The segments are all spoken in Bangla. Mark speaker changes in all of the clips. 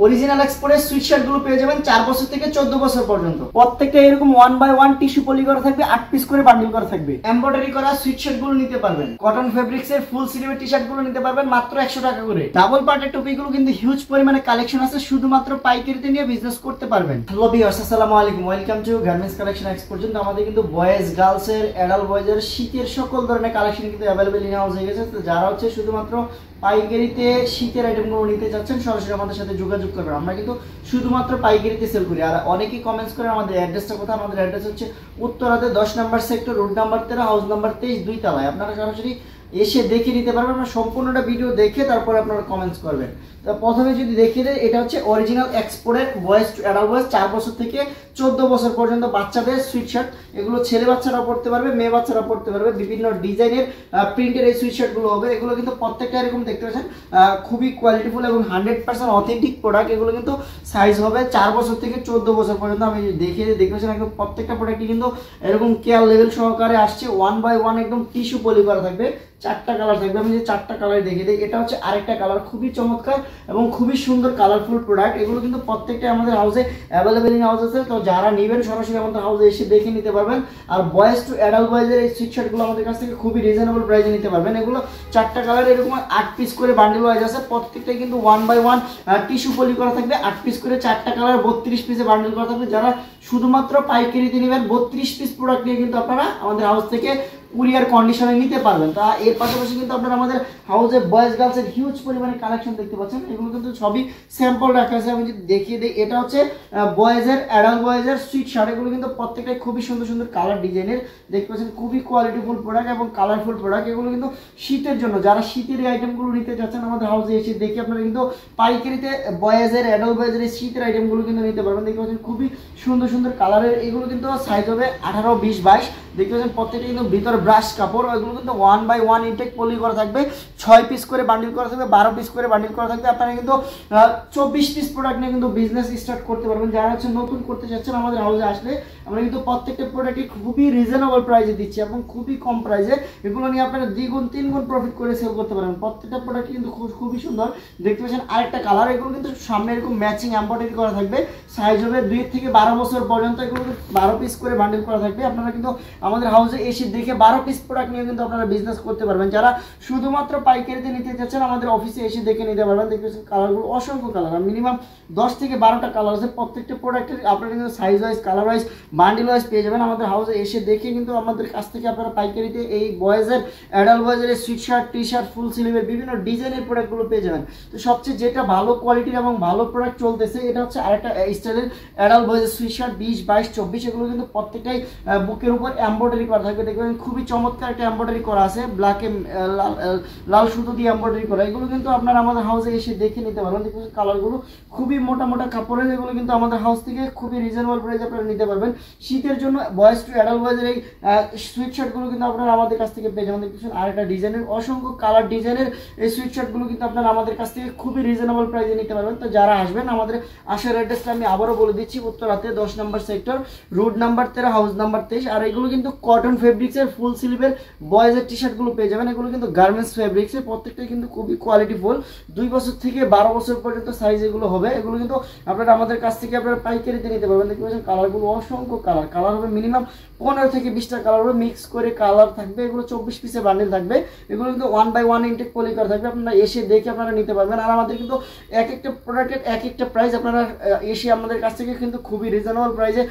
Speaker 1: অরিজিনাল এক্সপোর্টের সুইট শার্ট গুলো পেয়ে যাবেন 4 বছর থেকে 14 বছর পর্যন্ত। প্রত্যেকটা এরকম 1 বাই 1 টিস্যু পলি করা থাকবে, 8 পিস করে বান্ডিল করা থাকবে। এমব্রয়ডারি করা সুইট শার্ট গুলো নিতে পারবেন। কটন ফেব্রিক্স এর ফুল স্লিভের টি শার্ট গুলো নিতে পারবেন মাত্র 100 টাকা করে। ডাবল পার্টের টুপিগুলো কিন্তু হিউজ পরিমাণে কালেকশন আছে, শুধুমাত্র পাইকারিতে নিয়ে বিজনেস করতে পারবেন। হ্যালো ভিউয়ার্স, আসসালামু আলাইকুম, welcome to garments collection x পর্যন্ত। আমাদের কিন্তু বয়েজ গার্লস এর অ্যাডাল্ট বয়েজ এর শীতের সকল ধরনের কালেকশন কিন্তু অ্যাভেলেবল ইন হাউস হয়ে গেছে। তো যারা হচ্ছে শুধুমাত্র পাইকারিতে শীতের আইটেমগুলো নিতে চাচ্ছেন, সরাসরি আমাদের সাথে যোগাযোগ করবেন। আমরা কিন্তু শুধুমাত্র পাইকারিতে সেল করি। আর অনেকেই কমেন্টস করেন আমাদের অ্যাড্রেসটা কোথায়। আমাদের অ্যাড্রেস হচ্ছে উত্তরাতে 10 নম্বর sector, road number 13, house number 23, 2 তলায়। আপনারা সরাসরি এসে দেখে নিতে পারবেন। আপনারা সম্পূর্ণটা ভিডিও দেখে তারপরে আপনারা কমেন্টস করবেন। তো প্রথমে যদি দেখিয়ে দেয়, এটা হচ্ছে অরিজিনাল এক্সপোর্টের বয়েজ টু অ্যাডাল্ট বয়েজ 4 বছর থেকে 14 বছর পর্যন্ত বাচ্চাদের সুইট শার্ট। এগুলো ছেলে বাচ্চারা পড়তে পারবে, মেয়ে বাচ্চারা পড়তে পারবে। বিভিন্ন ডিজাইনের প্রিন্টের এই সুইট শার্টগুলো হবে। এগুলো কিন্তু প্রত্যেকটা এরকম দেখতে পাচ্ছেন খুবই কোয়ালিটিফুল এবং 100% অথেন্টিক প্রোডাক্ট। এগুলো কিন্তু সাইজ হবে 4 বছর থেকে 14 বছর পর্যন্ত। আমি দেখিয়ে দেখতে পাচ্ছেন একদম প্রত্যেকটা প্রোডাক্টই কিন্তু এরকম কেয়ার লেভেল সহকারে আসছে। 1 বাই 1 একদম টিস্যু পলি করা থাকবে। 4টা কালার থাকবে। আমি যে 4টা কালার দেখিয়ে দিই, এটা হচ্ছে আরেকটা কালার, খুবই চমৎকার এবং খুবই সুন্দর কালারফুল প্রোডাক্ট। এগুলো কিন্তু প্রত্যেকটা আমাদের হাউসে অ্যাভেলেবেল ইন হাউস আছে। তো যারা নেবেন সরাসরি আমাদের হাউসে এসে দেখে নিতে পারবেন। আর বয়েজ টু অ্যাডাল্ট বয়েজের এই সুইট শার্টগুলো আমাদের কাছ থেকে খুবই রিজনেবল প্রাইসে নিতে পারবেন। এগুলো 4টা কালার এরকম 8 পিস করে বান্ডেল ওয়াইজ আছে। প্রত্যেকটাই কিন্তু 1 বাই 1 টিস্যু পলি করা থাকবে। 8 পিস করে 4টা কালার 32 পিসে বান্ডেল করা থাকবে। যারা শুধুমাত্র পাইকারিতে নেবেন 32 পিস প্রোডাক্ট নিয়ে কিন্তু আপনারা আমাদের হাউস থেকে কুরিয়ার কন্ডিশনে নিতে পারবেন। তা এর পাশাপাশি কিন্তু আপনারা আমাদের হাউসে বয়েজ গার্লসের হিউজ পরিমাণে কালেকশন দেখতে পাচ্ছেন। এগুলো কিন্তু সবই স্যাম্পল রাখা আছে। আমি যদি দেখিয়ে দিই, এটা হচ্ছে বয়েজের অ্যাডাল্ট বয়েজের সুইট শার্ট। এগুলো কিন্তু প্রত্যেকটাই খুবই সুন্দর সুন্দর কালার ডিজাইনের দেখতে পাচ্ছেন। খুবই কোয়ালিটিফুল প্রোডাক্ট এবং কালারফুল প্রোডাক্ট। এগুলো কিন্তু শীতের জন্য, যারা শীতের এই আইটেমগুলো নিতে চাচ্ছেন আমাদের হাউসে এসে দেখে আপনারা কিন্তু পাইকারিতে বয়েজের অ্যাডাল্ট বয়েজের এই শীতের আইটেমগুলো কিন্তু নিতে পারবেন। দেখতে পাচ্ছেন খুবই সুন্দর সুন্দর কালারের। এগুলো কিন্তু সাইজ হবে 18, 20, 22। দেখতে পাচ্ছেন প্রত্যেকটা কিন্তু ভিতর ব্রাশ কাপড়। এগুলো কিন্তু 1 বাই 1 ইনটেক পলি করা থাকবে। 6 পিস করে বান্ডিল করা থাকবে, 12 পিস করে বান্ডিল করা থাকবে। আপনারা কিন্তু 24 পিস প্রোডাক্ট নিয়ে কিন্তু বিজনেস স্টার্ট করতে পারবেন। যারা হচ্ছে নতুন করতে চাচ্ছেন আমাদের হাউসে আসলে আমরা কিন্তু প্রত্যেকটা প্রোডাক্টই খুবই রিজনেবল প্রাইসে দিচ্ছি এবং খুবই কম প্রাইসে। এগুলো নিয়ে আপনারা 2 গুণ 3 গুণ প্রফিট করে সেল করতে পারবেন। প্রত্যেকটা প্রোডাক্ট কিন্তু খুবই সুন্দর দেখতে পাচ্ছেন। আরেকটা কালার, এগুলো কিন্তু সামনে এরকম ম্যাচিং এমব্রয়ডারি করা থাকবে। সাইজ হবে 2 থেকে 12 বছর পর্যন্ত। এগুলো 12 পিস করে বান্ডিল করা থাকবে। আপনারা কিন্তু আমাদের হাউসে এসে দেখে 12 পিস প্রোডাক্ট নিয়ে কিন্তু আপনারা বিজনেস করতে পারবেন। যারা শুধুমাত্র পাইকারিতে নিতে চাচ্ছেন আমাদের অফিসে এসে দেখে নিতে পারবেন। দেখতেছেন কালারগুলো অসংখ্য কালার, মিনিমাম 10 থেকে 12টা কালার আছে। প্রত্যেকটা প্রোডাক্টের আপনারা কিন্তু size wise, colour wise, bundle wise পেয়ে যাবেন। আমাদের হাউসে এসে দেখে কিন্তু আমাদের কাছ থেকে আপনারা পাইকারিতে এই বয়েজের অ্যাডাল্ট বয়েজের sweatshirt, T shirt, full স্লিভের বিভিন্ন ডিজাইনের প্রোডাক্টগুলো পেয়ে যাবেন। তো সবচেয়ে যেটা ভালো কোয়ালিটির এবং ভালো প্রোডাক্ট চলতেছে, এটা হচ্ছে আরেকটা স্টাইলের অ্যাডাল্ট বয়েজের সুইট শার্ট 20, 22, 24। এগুলো কিন্তু প্রত্যেকটাই বুকের উপর এমব্রয়ডারি করা থাকবে। দেখবেন খুবই চমৎকার একটা এমব্রয়ডারি করা আছে, ব্ল্যাকে লাল সুতো দিয়ে এমব্রয়ডারি করা। এগুলো কিন্তু আপনারা আমাদের হাউসে এসে দেখে নিতে পারবেন। দেখুন কালারগুলো খুবই মোটা মোটা কাপড়ের। এগুলো কিন্তু আমাদের হাউস থেকে খুবই রিজনেবল প্রাইসে আপনারা নিতে পারবেন। শীতের জন্য বয়েজ টু অ্যাডাল্ট বয়েজের এই সুইট শার্টগুলো কিন্তু আপনারা আমাদের কাছ থেকে পেয়ে যাবেন। দেখুন আরেকটা ডিজাইনের, অসংখ্য কালার ডিজাইনের এই সুইট শার্টগুলো কিন্তু আপনারা আমাদের কাছ থেকে খুবই রিজনেবল প্রাইসে নিতে পারবেন। তো যারা আসবেন, আমাদের আসার অ্যাড্রেসটা আমি আবারও বলে দিচ্ছি, উত্তরাতে 10 নম্বর sector, road number 13, house number 23। আর এগুলো কিন্তু কটন ফেব্রিক্সের ফুল স্লিভের বয়েজের টি শার্টগুলো পেয়ে যাবেন। এগুলো কিন্তু গার্মেন্টস ফেব্রিক্সের, প্রত্যেকটাই কিন্তু খুবই কোয়ালিটিফুল। 2 বছর থেকে 12 বছর পর্যন্ত সাইজ এগুলো হবে। এগুলো কিন্তু আপনারা আমাদের কাছ থেকে আপনারা পাইকারিতে নিতে পারবেন। দেখতে পাচ্ছেন কালারগুলো অসংখ্য কালার হবে, মিনিমাম 15 থেকে 20টা কালার হবে, মিক্স করে কালার থাকবে। এগুলো 24 পিসের বান্ডেল থাকবে। এগুলো কিন্তু 1 বাই 1 ইনটেক পলি করা থাকবে। আপনারা এসে দেখে আপনারা নিতে পারবেন। আর আমাদের কিন্তু এক একটা প্রোডাক্টের এক একটা প্রাইস। আপনারা এসে আমাদের কাছ থেকে কিন্তু খুবই রিজনেবল প্রাইসে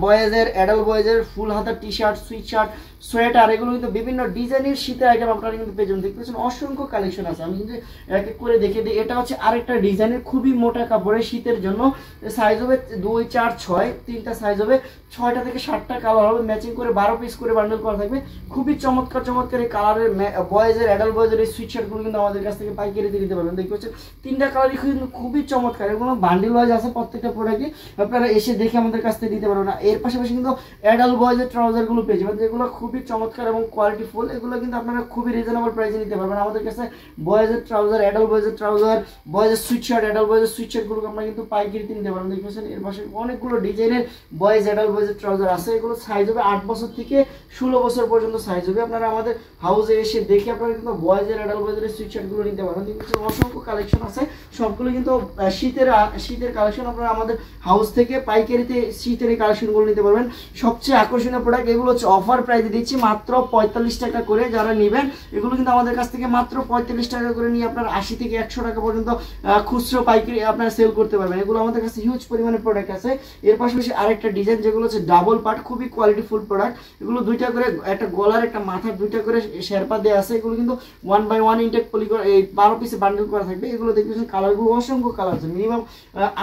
Speaker 1: বয়েজের, অ্যাডাল্ট বয়েজের ফুল হাতার T shirt, sweet shirt, sweater, এগুলো কিন্তু বিভিন্ন ডিজাইনের শীতের আইটেম আপনারা কিন্তু পেয়ে যাবেন। দেখতে পাচ্ছেন অসংখ্য কালেকশন আছে। আমি কিন্তু এক এক করে দেখে দিই। এটা হচ্ছে আরেকটা ডিজাইনের খুবই মোটা কাপড়ের শীতের জন্য। সাইজ হবে 2, 4, 6, 3টা সাইজ হবে। 6টা থেকে 7টা কালার হবে, ম্যাচিং করে 12 পিস করে বান্ডেল করা থাকবে। খুবই চমৎকার চমৎকার এই কালারের বয়েজের, অ্যাডাল্ট বয়েজের এই সুইট শার্টগুলো কিন্তু আমাদের কাছ থেকে পাইকারিতে নিতে পারবেন। দেখতে পাচ্ছেন 3টা কালারই কিন্তু খুবই চমৎকার। এগুলো বান্ডেল ওয়াইজ আছে প্রত্যেকটা প্রোডাক্টই। আপনারা এসে দেখে আমাদের কাছ থেকে নিতে পারবেন। না এর পাশাপাশি কিন্তু অ্যাডাল্ট বয়েজের ট্রাউজারগুলো পেয়ে যাবেন, যেগুলো খুবই চমৎকার চমৎকার এবং কোয়ালিটি ফুল, এগুলো কিন্তু আপনারা খুবই রিজনেবল প্রাইসে নিতে পারবেন। আমাদের কাছে বয়েজের trouser, adult বয়েজের trouser, বয়েজের sweatshirt, adult বয়েজের সুইটশার্টগুলো আপনারা কিন্তু পাইকারিতে নিতে পারবেন। দেখতেছেন এর পাশে অনেকগুলো ডিজাইনের বয়েজ, অ্যাডাল্ট বয়েজের ট্রাউজার আছে। এগুলো সাইজ হবে 8 বছর থেকে 16 বছর পর্যন্ত সাইজ হবে। আপনারা আমাদের হাউসে এসে দেখে আপনারা কিন্তু বয়েজের, অ্যাডাল্ট বয়েজের সুইটশার্টগুলো নিতে পারেন। দেখতেছেন অসংখ্য কালেকশন আছে, সবগুলো কিন্তু শীতের কালেকশন। আপনারা আমাদের হাউস থেকে পাইকারিতে শীতের এই কালেকশনগুলো নিতে পারবেন। সবচেয়ে আকর্ষণীয় প্রোডাক্ট এগুলো হচ্ছে অফার প্রাইসে দিচ্ছি মাত্র 45 টাকা করে। যারা নেবেন এগুলো কিন্তু আমাদের কাছ থেকে মাত্র 45 টাকা করে নিয়ে আপনার 80 থেকে 100 টাকা পর্যন্ত খুচরো পাইকারি আপনারা সেল করতে পারবেন। এগুলো আমাদের কাছে হিউজ পরিমাণে প্রোডাক্ট আছে। এর পাশাপাশি আরেকটা ডিজাইন যেগুলো হচ্ছে ডাবল পার্ট, খুবই কোয়ালিটিফুল প্রোডাক্ট। এগুলো দুইটা করে, একটা গলার একটা মাথার দুইটা করে শেরপা দেওয়া আছে। এগুলো কিন্তু 1/1 ইনটেক পলি করে এই 12 পিসে বান্ডেল করা থাকবে। এগুলো দেখবেন কালারগুলো অসংখ্য কালার আছে, মিনিমাম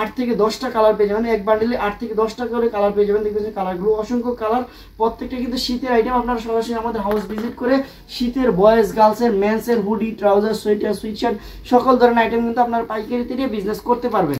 Speaker 1: 8 থেকে 10টা কালার পেয়ে যাবেন। এক বান্ডেলে 8 থেকে 10টা করে কালার পেয়ে যাবেন। দেখবেন কালারগুলো অসংখ্য কালার, প্রত্যেকটা কিন্তু শীতের আইটেম। আপনারা সরাসরি আমাদের হাউস ভিজিট করে শীতের boys, গার্লসের, মেন্সের hoodie, trouser, sweater, sweatshirt সকল ধরনের আইটেম কিন্তু আপনারা পাইকারিতে নিয়ে বিজনেস করতে পারবেন।